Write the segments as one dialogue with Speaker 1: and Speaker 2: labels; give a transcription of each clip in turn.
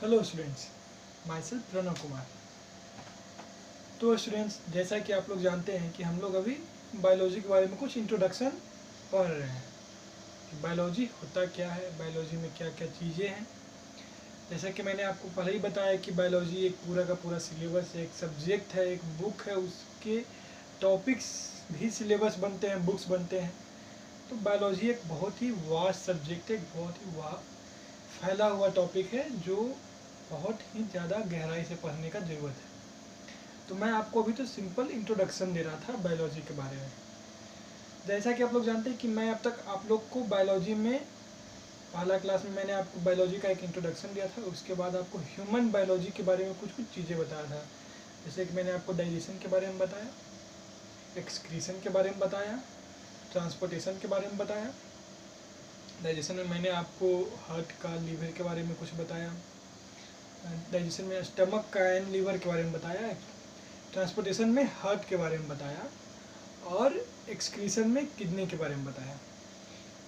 Speaker 1: Hello students, myself Pranav Kumar. तो students, जैसा कि आप लोग जानते हैं कि हम लोग अभी बायोलॉजी के बारे में कुछ इंट्रोडक्शन पढ़ रहे हैं कि बायोलॉजी होता क्या है, बायोलॉजी में क्या क्या चीज़ें हैं। जैसा कि मैंने आपको पहले ही बताया कि बायोलॉजी एक पूरा का पूरा सिलेबस है, एक सब्जेक्ट है, एक बुक है, उसके टॉपिक्स भी सिलेबस बनते हैं, बुक्स बनते हैं। तो बायोलॉजी एक बहुत ही वास्ट सब्जेक्ट है, एक बहुत ही फैला हुआ टॉपिक है जो बहुत ही ज़्यादा गहराई से पढ़ने का ज़रूरत है। तो मैं आपको अभी तो सिंपल इंट्रोडक्शन दे रहा था बायोलॉजी के बारे में। जैसा कि आप लोग जानते हैं कि मैं अब तक आप लोग को बायोलॉजी में पहला क्लास में मैंने आपको बायोलॉजी का एक इंट्रोडक्शन दिया था। उसके बाद आपको ह्यूमन बायोलॉजी के बारे में कुछ कुछ चीज़ें बताया था। जैसे कि मैंने आपको डाइजेशन के बारे में बताया, एक्सक्रीशन के बारे में बताया, ट्रांसपोर्टेशन के बारे में बताया। डाइजेशन में मैंने आपको हार्ट का, लीवर के बारे में कुछ बताया। डाइजेशन में स्टमक का एंड लीवर के बारे में बताया। ट्रांसपोर्टेशन में हार्ट के बारे में बताया और एक्सक्रीशन में किडनी के बारे में बताया।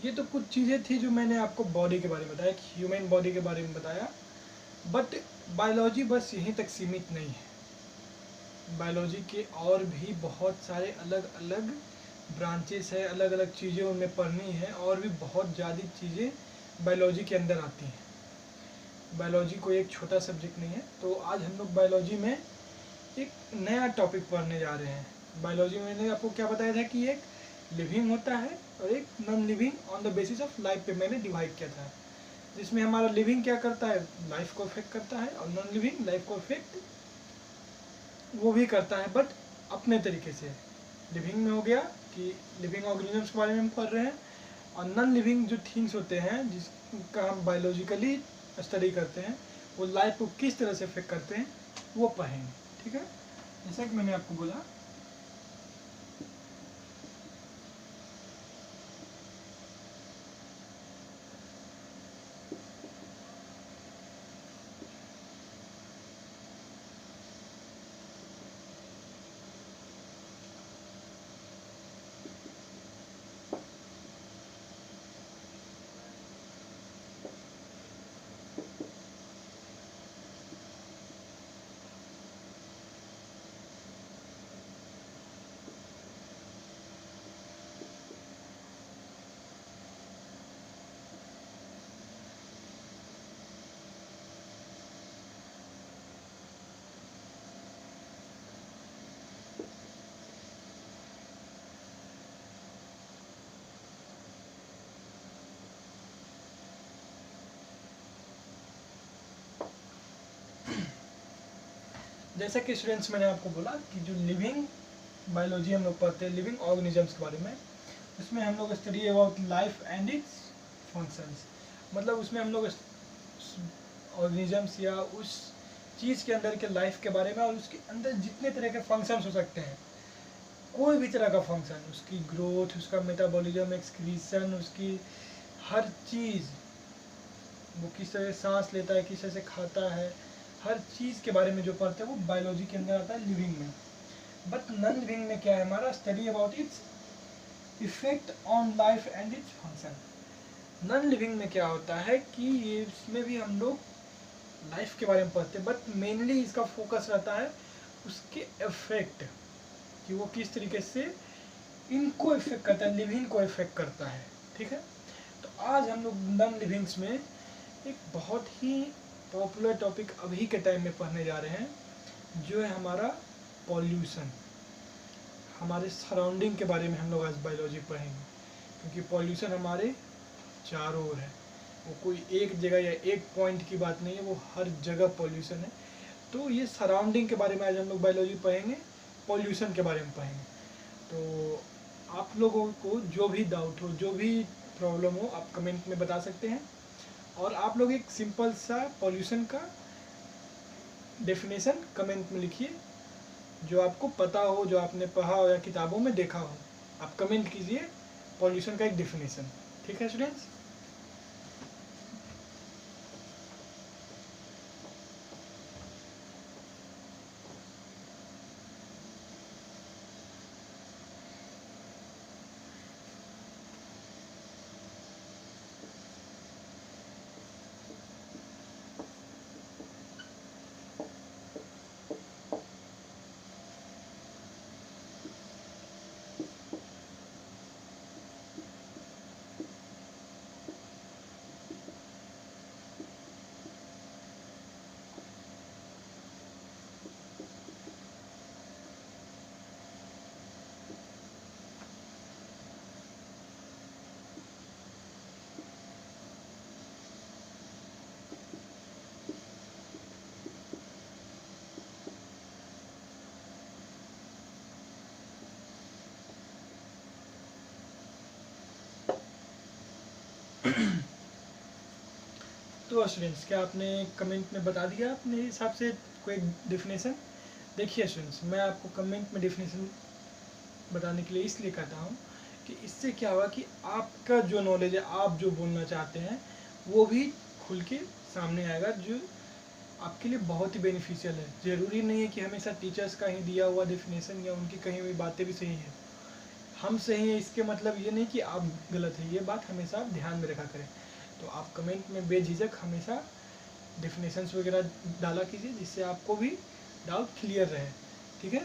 Speaker 1: ये तो कुछ चीज़ें थी जो मैंने आपको बॉडी के बारे में बताया, ह्यूमन बॉडी के बारे में बताया। बट बायोलॉजी बस यहीं तक सीमित नहीं है। बायोलॉजी के और भी बहुत सारे अलग अलग ब्रांचेस है, अलग अलग चीज़ें उनमें पढ़नी है और भी बहुत ज़्यादा चीज़ें बायोलॉजी के अंदर आती हैं। बायोलॉजी कोई एक छोटा सब्जेक्ट नहीं है। तो आज हम लोग बायोलॉजी में एक नया टॉपिक पढ़ने जा रहे हैं। बायोलॉजी में मैंने आपको क्या बताया था कि एक लिविंग होता है और एक non living on the basis of life पे मैंने डिवाइड किया था। जिसमें हमारा लिविंग क्या करता है, लाइफ को इफेक्ट करता है, और नॉन लिविंग लाइफ को इफेक्ट वो भी करता है बट अपने तरीके से। लिविंग में हो गया कि लिविंग ऑर्गेनिजम्स के बारे में हम पढ़ रहे हैं, और नॉन लिविंग जो थिंग्स होते हैं जिसका हम बायोलॉजिकली स्टडी करते हैं, वो लाइफ को किस तरह से इफेक्ट करते हैं वो पढ़ेंगे। ठीक है, जैसा कि मैंने आपको बोला जैसा कि स्टूडेंट्स मैंने आपको बोला कि जो लिविंग बायोलॉजी हम लोग पढ़ते हैं लिविंग ऑर्गेनिजम्स के बारे में, उसमें हम लोग study about life and it's functions. मतलब उसमें हम लोग ऑर्गेनिजम्स या उस चीज़ के अंदर के लाइफ के बारे में और उसके अंदर जितने तरह के फंक्शंस हो सकते हैं, कोई भी तरह का फंक्शन, उसकी ग्रोथ, उसका मेटाबॉलिज्म, एक्सक्रीशन, उसकी हर चीज़, वो किस तरह से सांस लेता है, किस तरह से खाता है, हर चीज़ के बारे में जो पढ़ते हैं वो बायोलॉजी के अंदर आता है लिविंग में। बट नॉन लिविंग में क्या है हमारा, study about its effect on life and its function. Non living में क्या होता है कि ये इसमें भी हम लोग लाइफ के बारे में पढ़ते हैं, बट मेनली इसका फोकस रहता है उसके इफेक्ट, कि वो किस तरीके से इनको इफेक्ट करता है, लिविंग को इफेक्ट करता है। ठीक है, तो आज हम लोग नॉन लिविंग्स में एक बहुत ही पॉपुलर टॉपिक अभी के टाइम में पढ़ने जा रहे हैं, जो है हमारा पॉल्यूशन। हमारे सराउंडिंग के बारे में हम लोग आज बायोलॉजी पढ़ेंगे, क्योंकि पॉल्यूशन हमारे चारों ओर है। वो कोई एक जगह या एक पॉइंट की बात नहीं है, वो हर जगह पॉल्यूशन है। तो ये सराउंडिंग के बारे में आज हम लोग बायोलॉजी पढ़ेंगे, पॉल्यूशन के बारे में पढ़ेंगे। तो आप लोगों को जो भी डाउट हो, जो भी प्रॉब्लम हो, आप कमेंट में बता सकते हैं। और आप लोग एक सिंपल सा पॉल्यूशन का डेफिनेशन कमेंट में लिखिए, जो आपको पता हो, जो आपने पढ़ा हो या किताबों में देखा हो। आप कमेंट कीजिए पॉल्यूशन का एक डेफिनेशन। ठीक है स्टूडेंट्स। तो स्टूडेंट्स, क्या आपने कमेंट में बता दिया अपने हिसाब से कोई डेफिनेशन? देखिए स्टूडेंट्स, मैं आपको कमेंट में डेफिनेशन बताने के लिए इसलिए कहता हूँ कि इससे क्या होगा कि आपका जो नॉलेज है, आप जो बोलना चाहते हैं वो भी खुल के सामने आएगा, जो आपके लिए बहुत ही बेनिफिशियल है। ज़रूरी नहीं है कि हमेशा टीचर्स का ही दिया हुआ डेफिनेशन या उनकी कही हुई बातें भी सही हैं। हम सही हैं इसके मतलब ये नहीं कि आप गलत है, ये बात हमेशा आप ध्यान में रखा करें। तो आप कमेंट में बेझिझक हमेशा डेफिनेशंस वगैरह डाला कीजिए, जिससे आपको भी डाउट क्लियर रहे, ठीक है।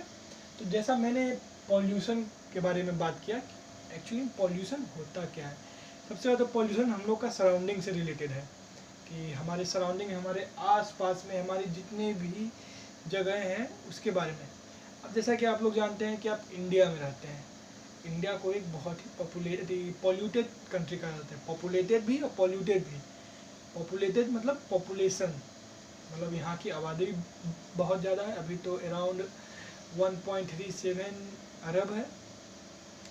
Speaker 1: तो जैसा मैंने पॉल्यूशन के बारे में बात किया, एक्चुअली पॉल्यूशन होता क्या है। सबसे ज़्यादा पॉल्यूशन हम लोग का सराउंडिंग से रिलेटेड है, कि हमारे सराउंडिंग, हमारे आसपास में हमारी जितनी भी जगह हैं उसके बारे में। अब जैसा कि आप लोग जानते हैं कि आप इंडिया में रहते हैं, इंडिया को एक बहुत ही पॉल्यूटेड कंट्री कहा जाता है। पॉपुलेटेड भी और पॉल्यूटेड भी। पॉपुलेटेड मतलब पॉपुलेशन, मतलब यहाँ की आबादी बहुत ज़्यादा है। अभी तो अराउंड 1.37 अरब है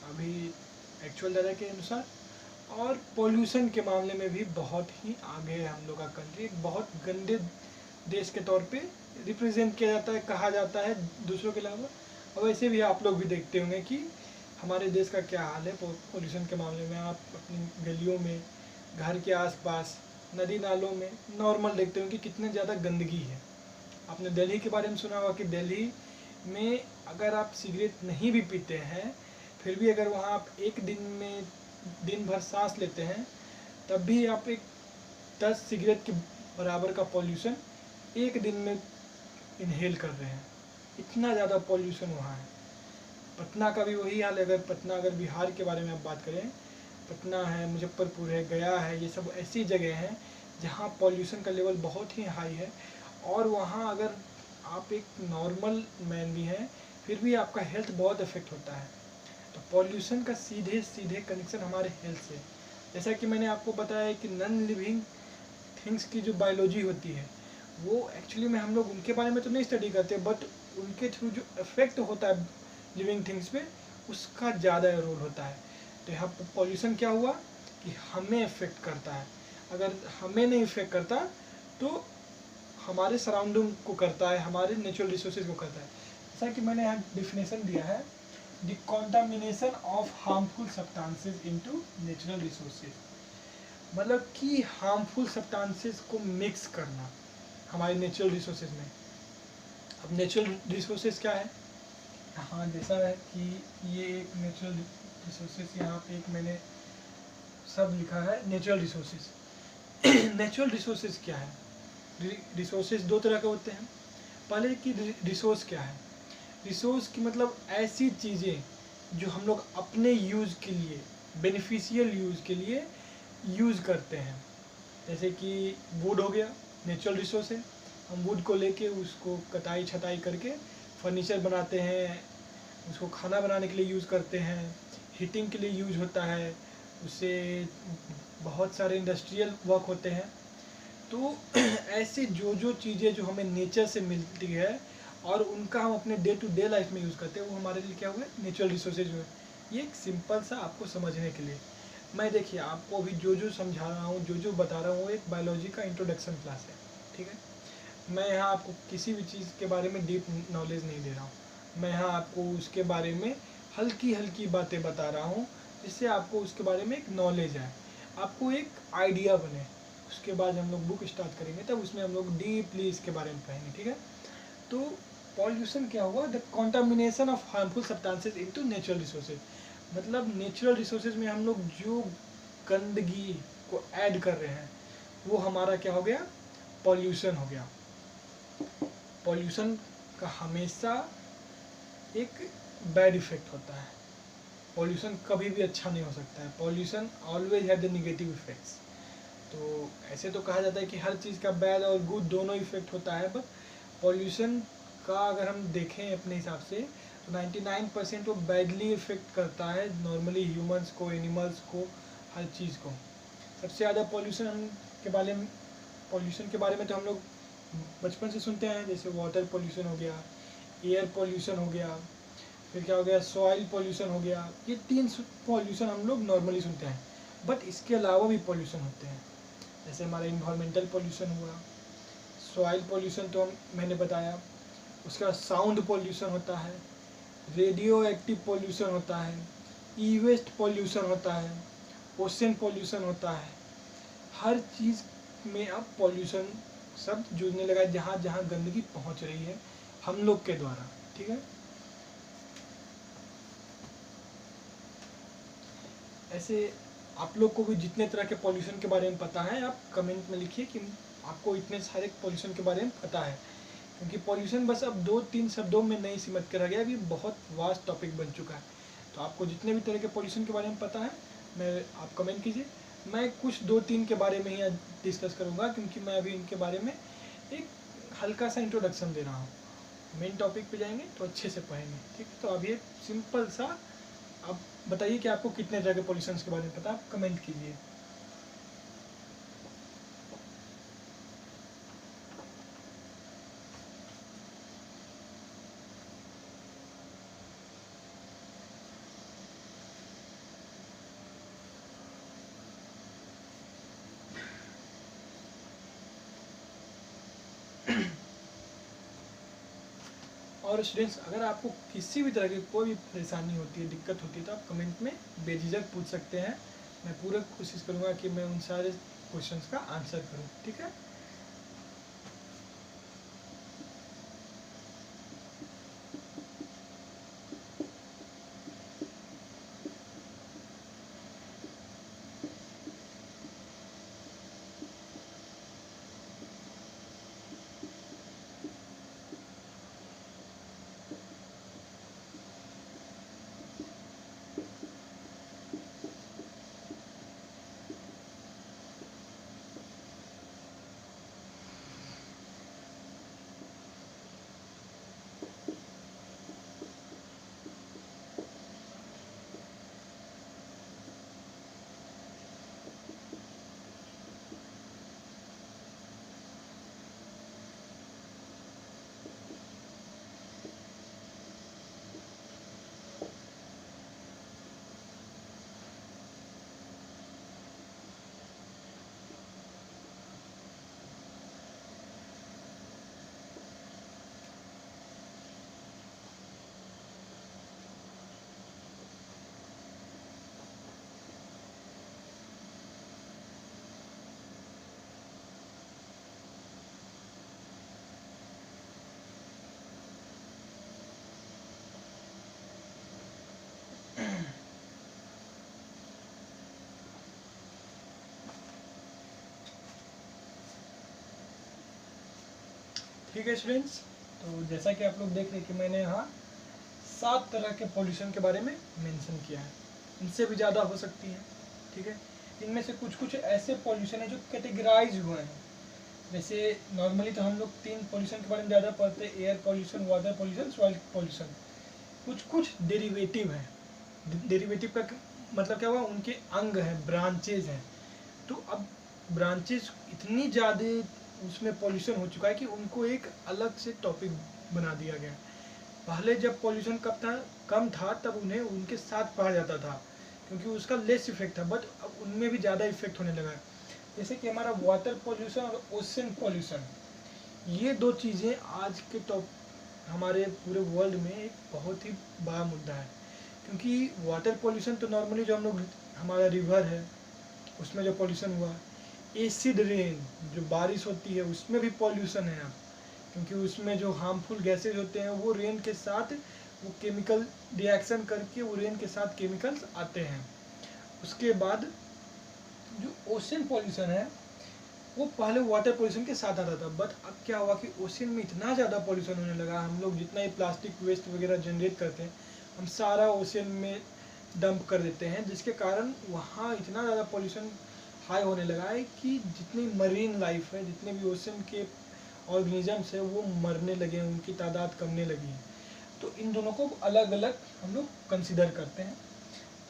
Speaker 1: अभी एक्चुअल डाटा के अनुसार। और पॉल्यूशन के मामले में भी बहुत ही आगे है हम लोग का कंट्री। एक बहुत गंदे देश के तौर पे रिप्रेजेंट किया जाता है, कहा जाता है दूसरों के अलावा। और वैसे भी आप लोग भी देखते होंगे कि हमारे देश का क्या हाल है पॉल्यूशन के मामले में। आप अपनी गलियों में, घर के आसपास, नदी नालों में नॉर्मल देखते होंगे कि कितने ज़्यादा गंदगी है। आपने दिल्ली के बारे में सुना होगा कि दिल्ली में अगर आप सिगरेट नहीं भी पीते हैं, फिर भी अगर वहाँ आप एक दिन में दिन भर सांस लेते हैं, तब भी आप एक 10 सिगरेट के बराबर का पॉल्यूशन एक दिन में इनहेल कर रहे हैं। इतना ज़्यादा पॉल्यूशन वहाँ है। पटना का भी वही हाल है। अगर बिहार के बारे में आप बात करें, पटना है, मुजफ्फरपुर है, गया है, ये सब ऐसी जगह हैं जहाँ पॉल्यूशन का लेवल बहुत ही हाई है। और वहाँ अगर आप एक नॉर्मल मैन भी हैं, फिर भी आपका हेल्थ बहुत इफेक्ट होता है। तो पॉल्यूशन का सीधे सीधे कनेक्शन हमारे हेल्थ से। जैसा कि मैंने आपको बताया कि नॉन लिविंग थिंग्स की जो बायोलॉजी होती है, वो एक्चुअली में हम लोग उनके बारे में तो नहीं स्टडी करते, बट उनके थ्रू जो इफेक्ट होता है लिविंग थिंग्स पे, उसका ज़्यादा रोल होता है। तो यहाँ पॉल्यूशन क्या हुआ कि हमें इफेक्ट करता है। अगर हमें नहीं इफेक्ट करता तो हमारे सराउंडिंग को करता है, हमारे नेचुरल रिसोर्सेज को करता है। जैसा कि मैंने यहाँ डिफिनेशन दिया है, the contamination of harmful substances into natural resources, मतलब कि हार्मफुल सब्सटेंसेस को मिक्स करना हमारे नेचुरल रिसोर्सेज में। अब नेचुरल रिसोर्सेज क्या है? हाँ, जैसा है कि ये एक नेचुरल रिसोर्सेज, यहाँ पे एक मैंने सब लिखा है नेचुरल रिसोर्सेज। नेचुरल रिसोर्सेज क्या है? रिसोर्सेज दो तरह के होते हैं। पहले की रिसोर्स क्या है? रिसोर्स की मतलब ऐसी चीज़ें जो हम लोग अपने यूज़ के लिए, बेनिफिशियल यूज़ के लिए यूज़ करते हैं। जैसे कि वुड हो गया, नेचुरल रिसोर्स है। हम वुड को लेके उसको कटाई छटाई करके फर्नीचर बनाते हैं, उसको खाना बनाने के लिए यूज़ करते हैं, हीटिंग के लिए यूज़ होता है, उससे बहुत सारे इंडस्ट्रियल वर्क होते हैं। तो ऐसी जो चीज़ें जो हमें नेचर से मिलती है और उनका हम अपने डे टू डे लाइफ में यूज़ करते हैं, वो हमारे लिए क्या हुए? नेचुरल रिसोर्सेज हुए। ये एक सिंपल सा आपको समझने के लिए मैं, देखिए आपको अभी जो समझा रहा हूँ, जो बता रहा हूँ, वो एक बायोलॉजी का इंट्रोडक्शन क्लास है, ठीक है। मैं यहाँ आपको किसी भी चीज़ के बारे में डीप नॉलेज नहीं दे रहा हूँ। मैं यहाँ आपको उसके बारे में हल्की हल्की बातें बता रहा हूँ, जिससे आपको उसके बारे में एक नॉलेज आए, आपको एक आइडिया बने। उसके बाद हम लोग बुक स्टार्ट करेंगे, तब उसमें हम लोग डीपली इसके बारे में पढ़ेंगे, ठीक है। तो पॉल्यूशन क्या हुआ? The contamination of harmful substances into natural resources, मतलब नेचुरल रिसोर्सेज में हम लोग जो गंदगी को ऐड कर रहे हैं, वो हमारा क्या हो गया? पॉल्यूशन हो गया। पॉल्यूशन का हमेशा एक बैड इफेक्ट होता है। पॉल्यूशन कभी भी अच्छा नहीं हो सकता है। Pollution always have the negative effects. तो ऐसे तो कहा जाता है कि हर चीज़ का बैड और गुड दोनों इफेक्ट होता है, बट पॉल्यूशन का अगर हम देखें अपने हिसाब से तो 99% वो बैडली इफेक्ट करता है नॉर्मली ह्यूमंस को, एनिमल्स को, हर चीज़ को। सबसे ज़्यादा पॉल्यूशन के बारे में तो हम लोग बचपन से सुनते हैं, जैसे वाटर पॉल्यूशन हो गया, एयर पॉल्यूशन हो गया, फिर क्या हो गया, सॉइल पॉल्यूशन हो गया। ये 3 पॉल्यूशन हम लोग नॉर्मली सुनते हैं। बट इसके अलावा भी पॉल्यूशन होते हैं, जैसे हमारा इन्वायरमेंटल पॉल्यूशन हुआ, सॉइल पॉल्यूशन तो मैंने बताया, उसके बाद साउंड पॉल्यूशन होता है, रेडियो एक्टिव पॉल्यूशन होता है, ई वेस्ट पॉल्यूशन होता है, ओशन पॉल्यूशन होता है। हर चीज़ में अब पॉल्यूशन शब्द जुड़ने लगा है, जहाँ जहाँ गंदगी पहुँच रही है हम लोग के द्वारा, ठीक है। ऐसे आप लोग को भी जितने तरह के पॉल्यूशन के बारे में पता है, आप कमेंट में लिखिए कि आपको इतने सारे पॉल्यूशन के बारे में पता है, क्योंकि पॉल्यूशन बस अब 2-3 शब्दों में नहीं सिमट कर रह गया, अभी बहुत वास्ट टॉपिक बन चुका है। तो आपको जितने भी तरह के पॉल्यूशन के बारे में पता है, आप कमेंट कीजिए। मैं कुछ 2-3 के बारे में ही आज डिस्कस करूँगा, क्योंकि मैं अभी इनके बारे में एक हल्का सा इंट्रोडक्शन दे रहा हूँ। मेन टॉपिक पे जाएंगे तो अच्छे से पढ़ेंगे, ठीक है। तो अभी एक सिंपल सा, आप बताइए कि आपको कितने तरह के पॉल्यूशन के बारे में पता है, आप कमेंट कीजिए। और स्टूडेंट्स, अगर आपको किसी भी तरह की कोई भी परेशानी होती है, दिक्कत होती है, तो आप कमेंट में बेझिझक पूछ सकते हैं। मैं पूरा कोशिश करूँगा कि मैं उन सारे क्वेश्चंस का आंसर करूँ, ठीक है। ठीक है स्टूडेंट्स, तो जैसा कि आप लोग देख रहे हैं कि मैंने यहाँ 7 तरह के पॉल्यूशन के बारे में मेंशन किया है, इनसे भी ज़्यादा हो सकती है, ठीक है। इनमें से कुछ कुछ ऐसे पॉल्यूशन है जो कैटेगराइज हुए हैं। वैसे नॉर्मली तो हम लोग 3 पॉल्यूशन के बारे में ज़्यादा पढ़ते हैं, air pollution, water pollution, soil pollution. कुछ कुछ डेरिवेटिव हैं। डेरिवेटिव का मतलब क्या हुआ, उनके अंग हैं, ब्रांचेज हैं। तो अब ब्रांचेज इतनी ज़्यादा उसमें पॉल्यूशन हो चुका है कि उनको एक अलग से टॉपिक बना दिया गया। पहले जब पॉल्यूशन कम था तब उन्हें उनके साथ पढ़ा जाता था, क्योंकि उसका लेस इफेक्ट था, बट अब उनमें भी ज़्यादा इफेक्ट होने लगा है। जैसे कि हमारा वाटर पॉल्यूशन और ओशन पॉल्यूशन, ये 2 चीज़ें आज के हमारे पूरे वर्ल्ड में एक बहुत ही बड़ा मुद्दा है। क्योंकि वाटर पॉल्यूशन तो नॉर्मली जो हम लोग, हमारा रिवर है उसमें जो पॉल्यूशन हुआ, एसिड रेन जो बारिश होती है उसमें भी पॉल्यूशन है अब, क्योंकि उसमें जो हार्मफुल गैसेज होते हैं वो रेन के साथ, वो केमिकल रिएक्शन करके वो रेन के साथ केमिकल्स आते हैं। उसके बाद जो ओशन पॉल्यूशन है वो पहले वाटर पॉल्यूशन के साथ आता था, बट अब क्या हुआ कि ओशन में इतना ज़्यादा पॉल्यूशन होने लगा, हम लोग जितना ही प्लास्टिक वेस्ट वगैरह जनरेट करते हैं हम सारा ओशन में डंप कर देते हैं, जिसके कारण वहाँ इतना ज़्यादा पॉल्यूशन हाई होने लगा है कि जितनी मरीन लाइफ है, जितने भी ओशन के ऑर्गेनिजम्स है वो मरने लगे हैं, उनकी तादाद कमने लगी है। तो इन दोनों को अलग अलग हम लोग कंसिडर करते हैं।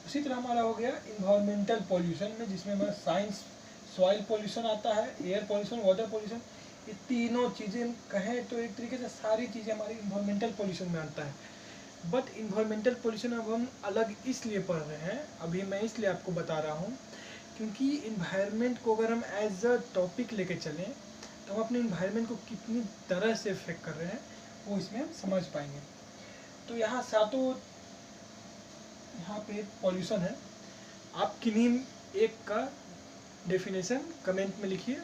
Speaker 1: उसी तरह हमारा हो गया इन्वायरमेंटल पॉल्यूशन में, जिसमें हमारा साइंस सॉइल पॉल्यूशन आता है, एयर पॉल्यूशन, वाटर पॉल्यूशन। ये तीनों चीज़ें कहें तो एक तरीके से सारी चीज़ें हमारी इन्वायरमेंटल पॉल्यूशन में आता है। बट इन्वायरमेंटल पॉल्यूशन अब हम अलग इसलिए पढ़ रहे हैं, अभी मैं इसलिए आपको बता रहा हूँ क्योंकि इन्वायरमेंट को अगर हम एज अ टॉपिक लेके चलें तो हम अपने इन्वायरमेंट को कितनी तरह से इफेक्ट कर रहे हैं वो इसमें हम समझ पाएंगे। तो यहाँ सातों, यहाँ पे पॉल्यूशन है, आप किन्हीं एक का डेफिनेशन कमेंट में लिखिए,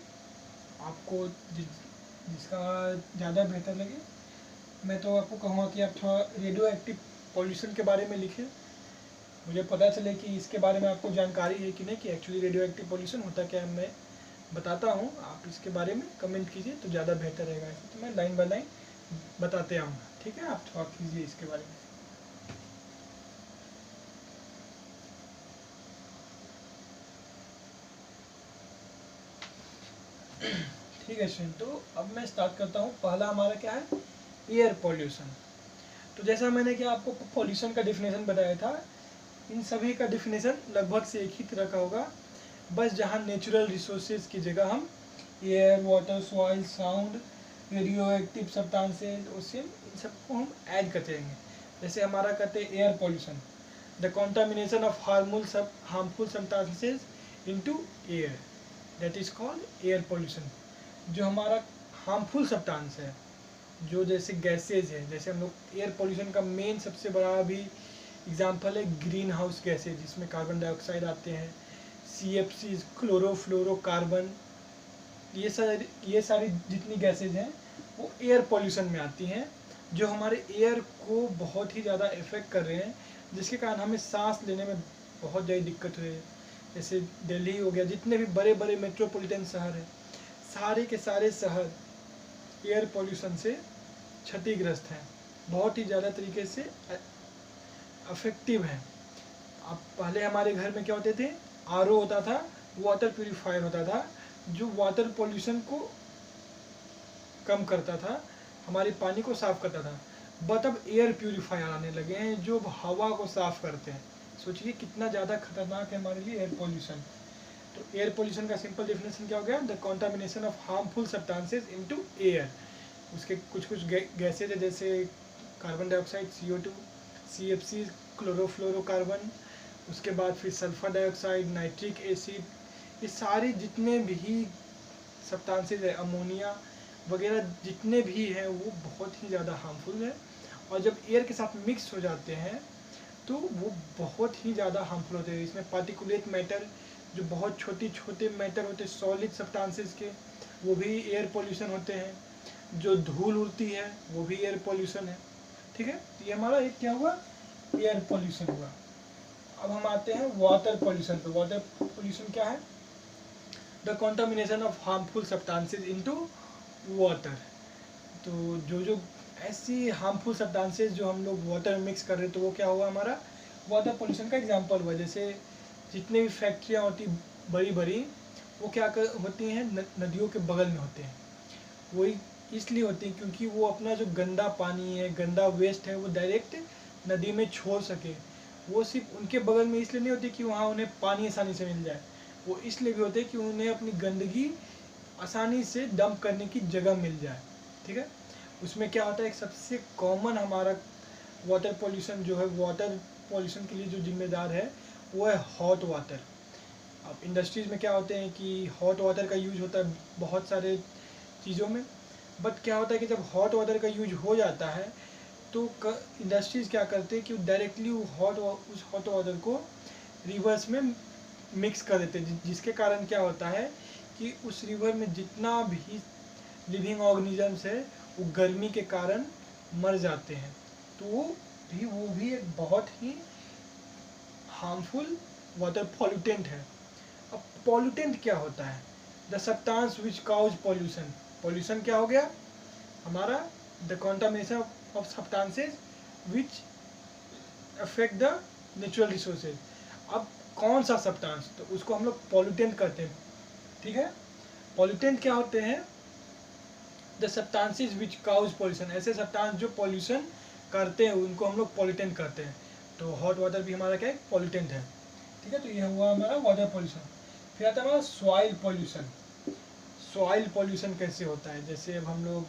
Speaker 1: आपको जिसका ज़्यादा बेहतर लगे। मैं तो आपको कहूँगा कि आप थोड़ा रेडियो एक्टिव पॉल्यूशन के बारे में लिखें, मुझे पता चले कि इसके बारे में आपको जानकारी है कि नहीं, कि एक्चुअली रेडियो एक्टिव पॉल्यूशन होता क्या है। मैं बताता हूँ, आप इसके बारे में कमेंट कीजिए तो ज़्यादा बेहतर रहेगा। तो मैं लाइन बाय लाइन बताते आऊँगा, ठीक है। आप थोड़ा कीजिए इसके बारे में। ठीक है स्टूडेंट, तो अब मैं स्टार्ट करता हूँ। पहला हमारा क्या है, एयर पॉल्यूशन। तो जैसा मैंने क्या आपको पॉल्यूशन का डिफिनेशन बताया था, इन सभी का डिफिनेशन लगभग से एक ही तरह का होगा, बस जहाँ नेचुरल रिसोर्सेज की जगह हम air, water, soil, sound, radioactive substances, ocean, इन सबको हम ऐड करते रहेंगे। जैसे हमारा कहते हैं air pollution, the contamination of harmful substances into air, that is called air pollution. जो हमारा हार्मफुल सब्सटेंस है, जो जैसे गैसेज है, जैसे हम लोग एयर पॉल्यूशन का मेन सबसे बड़ा भी एग्जाम्पल है ग्रीन हाउस गैसेज, जिसमें कार्बन डाइऑक्साइड आते हैं, CFC, क्लोरोफ्लोरोकार्बन, ये सारी जितनी गैसेज हैं वो एयर पॉल्यूशन में आती हैं, जो हमारे एयर को बहुत ही ज़्यादा इफेक्ट कर रहे हैं, जिसके कारण हमें सांस लेने में बहुत ज़्यादा दिक्कत हुई है। जैसे दिल्ली हो गया, जितने भी बड़े बड़े मेट्रोपॉलिटन शहर हैं, सारे के सारे शहर एयर पॉल्यूशन से क्षतिग्रस्त हैं, बहुत ही ज़्यादा तरीके से अफेक्टिव हैं। अब पहले हमारे घर में क्या होते थे, RO होता था, वाटर प्यूरिफायर होता था, जो वाटर पॉल्यूशन को कम करता था, हमारे पानी को साफ करता था। बट अब एयर प्यूरिफायर आने लगे हैं जो हवा को साफ करते हैं। सोचिए कितना ज़्यादा खतरनाक है हमारे लिए एयर पॉल्यूशन। तो एयर पॉल्यूशन का सिंपल डेफिनेशन क्या हो गया, the contamination of harmful substances into air. उसके कुछ गैसेज है, जैसे carbon dioxide, CO2, CFC, chlorofluorocarbon, उसके बाद फिर सल्फर डाइऑक्साइड, नाइट्रिक एसिड, ये सारे जितने भी सब्सटेंसेज है, अमोनिया वगैरह जितने भी हैं, वो बहुत ही ज़्यादा हार्मफुल है। और जब एयर के साथ मिक्स हो जाते हैं तो वो बहुत ही ज़्यादा हार्मफुल होते हैं। इसमें पार्टिकुलेट मैटर, जो बहुत छोटे मैटर होते हैं सॉलिड सब्सटेंसेज के, वो भी एयर पॉल्यूशन होते हैं। जो धूल उड़ती है वो भी एयर पॉल्यूशन है, ठीक है। ये हमारा एक क्या हुआ, एयर पॉल्यूशन हुआ। अब हम आते हैं वाटर पॉल्यूशन पे। वाटर पॉल्यूशन क्या है, the contamination of harmful substances into water. तो जो ऐसी हार्मफुल सब्सटेंसेज जो हम लोग वाटर में मिक्स कर रहे हैं, तो वो क्या हुआ, हमारा वाटर पॉल्यूशन का एग्जांपल हुआ। जैसे जितने भी फैक्ट्रियाँ होती बड़ी बड़ी, वो क्या होती हैं, नदियों के बगल में होते हैं। वही इसलिए होती हैं क्योंकि वो अपना जो गंदा पानी है, गंदा वेस्ट है, वो डायरेक्ट नदी में छोड़ सके। वो सिर्फ उनके बगल में इसलिए नहीं होती कि वहाँ उन्हें पानी आसानी से मिल जाए, वो इसलिए भी होते हैं कि उन्हें अपनी गंदगी आसानी से डंप करने की जगह मिल जाए, ठीक है। उसमें क्या होता है, एक सबसे कॉमन हमारा वाटर पॉल्यूशन जो है, वाटर पॉल्यूशन के लिए जो जिम्मेदार है वो है हॉट वाटर। अब इंडस्ट्रीज़ में क्या होते हैं कि हॉट वाटर का यूज होता है बहुत सारे चीज़ों में। बट क्या होता है कि जब हॉट वाटर का यूज हो जाता है तो इंडस्ट्रीज़ क्या करते हैं कि डायरेक्टली उस हॉट वाटर को रिवर्स में मिक्स कर देते हैं, जिसके कारण क्या होता है कि उस रिवर में जितना भी लिविंग ऑर्गेनिजम्स है वो गर्मी के कारण मर जाते हैं। तो वो भी एक बहुत ही हार्मफुल वाटर पॉल्यूटेंट है। अब पॉल्यूटेंट क्या होता है, the substance which cause pollution. Pollution क्या हो गया हमारा, the contamination of substances which affect the natural resources. अब कौन सा सब्सटेंस, तो उसको हम लोग पॉल्यूटेंट कहते हैं, ठीक है। पॉल्यूटेंट क्या होते हैं, the substances which cause pollution. ऐसे सब्सटेंस जो पॉल्यूशन करते हैं उनको हम लोग पॉल्यूटेंट कहते हैं। तो हॉट वाटर भी हमारा क्या है, पॉल्यूटेंट है, ठीक है। तो ये हुआ हमारा वाटर पॉल्यूशन। फिर आता है हमारा सॉइल पॉल्यूशन। सॉइल पॉल्यूशन कैसे होता है, जैसे अब हम लोग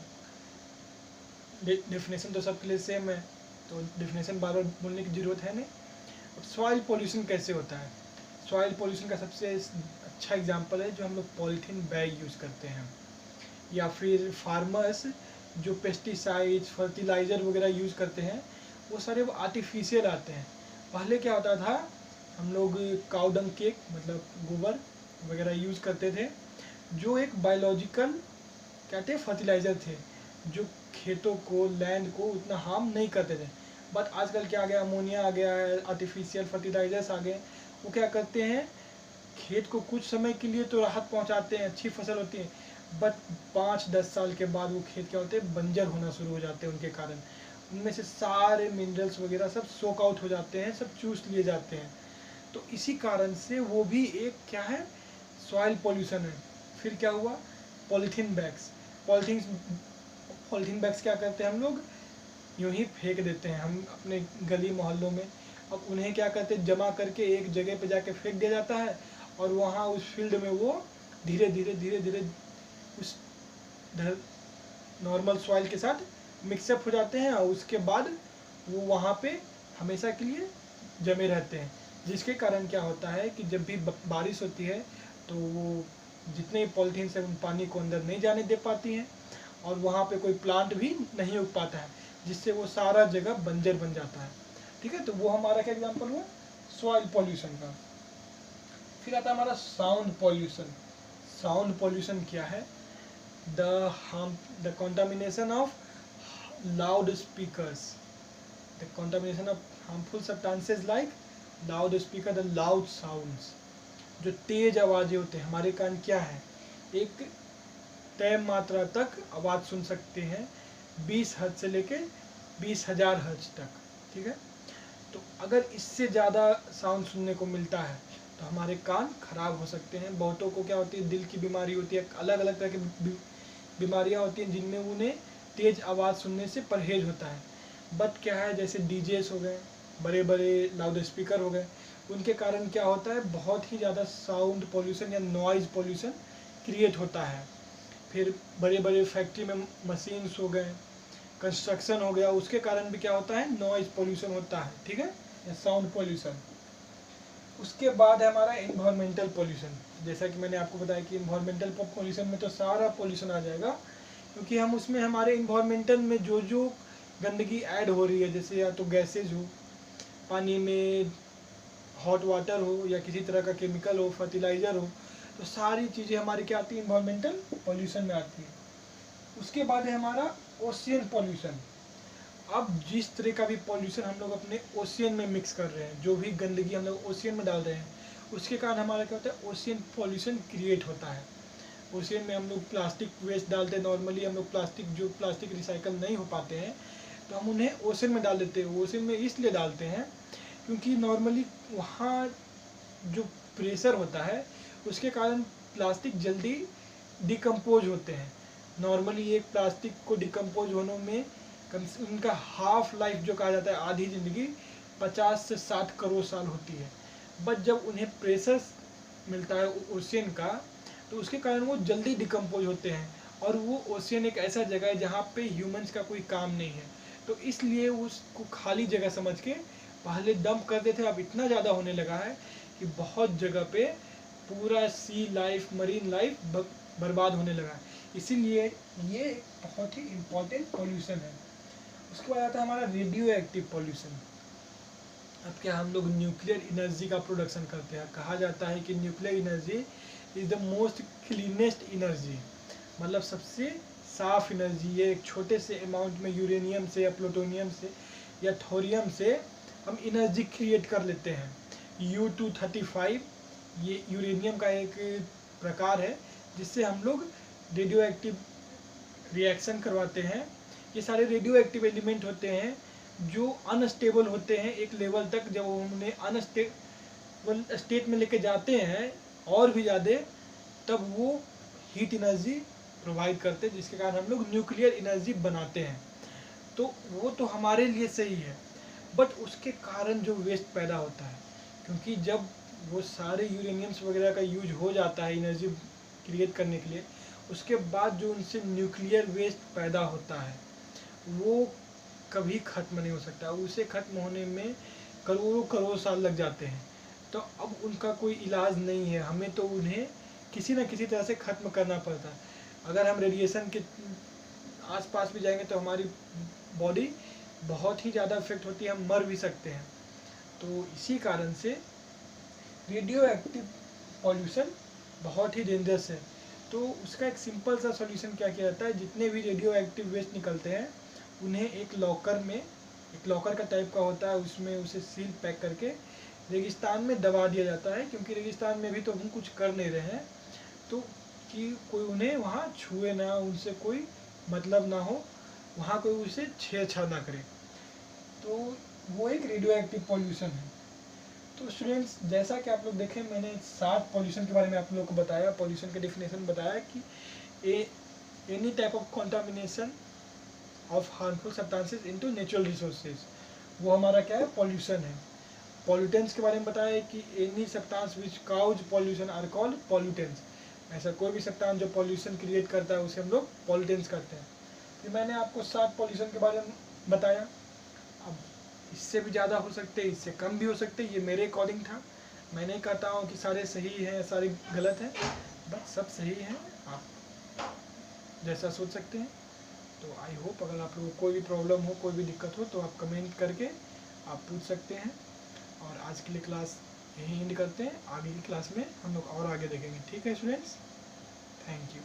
Speaker 1: डेफिनेशन तो सबके लिए सेम है, तो डेफिनेशन बार बार बोलने की ज़रूरत है नहीं। अब सॉइल पॉल्यूशन कैसे होता है, सॉइल पोल्यूशन का सबसे अच्छा एग्जांपल है जो हम लोग पॉलीथीन बैग यूज़ करते हैं, या फिर फार्मर्स जो पेस्टिसाइड्स फर्टिलाइज़र वगैरह यूज़ करते हैं वो सारे वो आर्टिफिशियल आते हैं। पहले क्या होता था, हम लोग काऊ डंग केक मतलब गोबर वगैरह यूज़ करते थे, जो एक बायोलॉजिकल कहते हैं फर्टिलाइज़र थे, जो खेतों को लैंड को उतना हार्म नहीं करते थे। बट आजकल क्या आ गया, अमोनिया आ गया है, आर्टिफिशियल फर्टिलाइजर्स आ गए, वो क्या करते हैं खेत को कुछ समय के लिए तो राहत पहुंचाते हैं, अच्छी फसल होती है, बट 5-10 साल के बाद वो खेत क्या होते हैं बंजर होना शुरू हो जाते हैं। उनके कारण उनमें से सारे मिनरल्स वगैरह सब सोक आउट हो जाते हैं, सब चूस लिए जाते हैं। तो इसी कारण से वो भी एक क्या है, सॉइल पोल्यूशन है। फिर क्या हुआ, पॉलीथीन बैग्स। पॉलीथीन बैग्स क्या करते हैं हम लोग यूं ही फेंक देते हैं हम अपने गली मोहल्लों में। अब उन्हें क्या करते हैं, जमा करके एक जगह पे जाके फेंक दिया जाता है, और वहाँ उस फील्ड में वो धीरे धीरे उस नॉर्मल सॉइल के साथ मिक्सअप हो जाते हैं, और उसके बाद वो वहाँ पे हमेशा के लिए जमे रहते हैं। जिसके कारण क्या होता है कि जब भी बारिश होती है तो वो जितने पॉलीथीन से उन पानी को अंदर नहीं जाने दे पाती हैं, और वहाँ पे कोई प्लांट भी नहीं उग पाता है, जिससे वो सारा जगह बंजर बन जाता है। ठीक है, तो वो हमारा क्या एग्जाम्पल हुआ सॉइल पॉल्यूशन का। फिर आता है हमारा साउंड पॉल्यूशन। साउंड पॉल्यूशन क्या है, the contamination of loud speakers, the contamination of harmful substances like loudspeaker, the loud sounds। जो तेज आवाज़ें होते हैं, हमारे कान क्या है, एक तय मात्रा तक आवाज़ सुन सकते हैं, 20 हर्ट्ज से लेके 20,000 हर्ट्ज तक। ठीक है, तो अगर इससे ज़्यादा साउंड सुनने को मिलता है तो हमारे कान खराब हो सकते हैं। बहुतों को क्या होती है, दिल की बीमारी होती है, अलग अलग तरह की बीमारियां होती हैं जिनमें उन्हें तेज़ आवाज़ सुनने से परहेज होता है। बट क्या है, जैसे डीजेस हो गए, बड़े बड़े लाउड स्पीकर हो गए, उनके कारण क्या होता है, बहुत ही ज़्यादा साउंड पोल्यूशन या नॉइज़ पोल्यूशन क्रिएट होता है। फिर बड़े बड़े फैक्ट्री में मशीन्स हो गए, कंस्ट्रक्शन हो गया, उसके कारण भी क्या होता है, नॉइज़ पोल्यूशन होता है। ठीक है, या साउंड पोल्यूशन। उसके बाद है हमारा इन्वायरमेंटल पोल्यूशन। जैसा कि मैंने आपको बताया कि इन्वायरमेंटल पोल्यूशन में तो सारा पोल्यूशन आ जाएगा, क्योंकि हम उसमें हमारे इन्वायरमेंटल में जो जो गंदगी ऐड हो रही है, जैसे या तो गैसेज हो, पानी में हॉट वाटर हो, या किसी तरह का केमिकल हो, फर्टिलाइज़र हो, तो सारी चीज़ें हमारी क्या आती है, इन्वायरमेंटल पोल्यूशन में आती है। उसके बाद है हमारा ओशियन पोल्यूशन। अब जिस तरह का भी पॉल्यूशन हम लोग अपने ओशियन में मिक्स कर रहे हैं, जो भी गंदगी हम लोग ओशियन में डाल रहे हैं, उसके कारण हमारा क्या होता है, ओशियन पॉल्यूशन क्रिएट होता है। ओशियन में हम लोग प्लास्टिक वेस्ट डालते हैं, नॉर्मली हम लोग प्लास्टिक रिसाइकल नहीं हो पाते हैं तो हम उन्हें ओशियन में डाल देते हैं। ओशियन में इसलिए डालते हैं क्योंकि नॉर्मली वहाँ जो प्रेशर होता है उसके कारण प्लास्टिक जल्दी डिकम्पोज होते हैं। नॉर्मली एक प्लास्टिक को डिकम्पोज होने में उनका हाफ लाइफ जो कहा जाता है, आधी ज़िंदगी 50 से 60 करोड़ साल होती है। बट जब उन्हें प्रेशर मिलता है ओशियन का, तो उसके कारण वो जल्दी डिकम्पोज होते हैं, और वो ओशियन एक ऐसा जगह है जहाँ पे ह्यूमंस का कोई काम नहीं है, तो इसलिए उसको खाली जगह समझ के पहले डंप कर देते हैं। अब इतना ज़्यादा होने लगा है कि बहुत जगह पे पूरा सी लाइफ, मरीन लाइफ बर्बाद होने लगा है। इसीलिए ये बहुत ही इम्पोर्टेंट पॉल्यूशन है। उसके बाद आता है हमारा रेडियो एक्टिव पॉल्यूशन। अब क्या हम लोग न्यूक्लियर एनर्जी का प्रोडक्शन करते हैं। कहा जाता है कि nuclear energy is the most cleanest energy, मतलब सबसे साफ एनर्जी। ये एक छोटे से अमाउंट में यूरेनियम से या प्लूटोनियम से या थोरियम से हम एनर्जी क्रिएट कर लेते हैं। U-235 ये यूरेनियम का एक प्रकार है जिससे हम लोग रेडियो एक्टिव रिएक्शन करवाते हैं। ये सारे रेडियो एक्टिव एलिमेंट होते हैं जो अनस्टेबल होते हैं एक लेवल तक। जब हम उन्हें अनस्टेबल स्टेट में लेके जाते हैं और भी ज़्यादा, तब वो हीट एनर्जी प्रोवाइड करते हैं, जिसके कारण हम लोग न्यूक्लियर एनर्जी बनाते हैं। तो वो तो हमारे लिए सही है, बट उसके कारण जो वेस्ट पैदा होता है, क्योंकि जब वो सारे यूरेनियम्स वगैरह का यूज हो जाता है एनर्जी क्रिएट करने के लिए, उसके बाद जो उनसे न्यूक्लियर वेस्ट पैदा होता है वो कभी ख़त्म नहीं हो सकता। उसे ख़त्म होने में करोड़ों करोड़ साल लग जाते हैं। तो अब उनका कोई इलाज नहीं है, हमें तो उन्हें किसी न किसी तरह से ख़त्म करना पड़ता है। अगर हम रेडिएशन के आसपास भी जाएंगे तो हमारी बॉडी बहुत ही ज़्यादा इफेक्ट होती है, हम मर भी सकते हैं। तो इसी कारण से रेडियो एक्टिव पॉल्यूशन बहुत ही डेंजरस है। तो उसका एक सिंपल सा सॉल्यूशन क्या किया जाता है, जितने भी रेडियो एक्टिव वेस्ट निकलते हैं उन्हें एक लॉकर में, एक लॉकर का टाइप का होता है, उसमें उसे सील पैक करके रेगिस्तान में दबा दिया जाता है, क्योंकि रेगिस्तान में भी तो हम कुछ कर नहीं रहे हैं, तो कि कोई उन्हें वहाँ छुए ना, उनसे कोई मतलब ना हो, वहाँ कोई उसे छेड़छाड़ ना करे। तो वो एक रेडियो एक्टिव पॉल्यूशन है। तो स्टूडेंट्स, जैसा कि आप लोग देखें, मैंने 7 पॉल्यूशन के बारे में आप लोगों को बताया, पॉल्यूशन के डेफिनेशन बताया कि any type of contamination of harmful substances into natural resources, वो हमारा क्या है, पॉल्यूशन है। पॉल्यूटेंट्स के बारे में बताया कि any substance which cause pollution are called pollutants, ऐसा कोई भी सब्सटेंस जो पॉल्यूशन क्रिएट करता है उसे हम लोग पॉल्यूटेंट्स करते हैं। फिर मैंने आपको 7 पॉल्यूशन के बारे में बताया। अब इससे भी ज़्यादा हो सकते हैं, इससे कम भी हो सकते हैं, ये मेरे अकॉर्डिंग था। मैं नहीं कहता हूँ कि सारे सही हैं सारे गलत हैं, बट सब सही हैं, आप जैसा सोच सकते हैं। तो आई होप अगर आप लोगों को कोई भी प्रॉब्लम हो, कोई भी दिक्कत हो, तो आप कमेंट करके आप पूछ सकते हैं। और आज के लिए क्लास यहीं एंड करते हैं, आगे की क्लास में हम लोग और आगे देखेंगे। ठीक है स्टूडेंट्स, थैंक यू।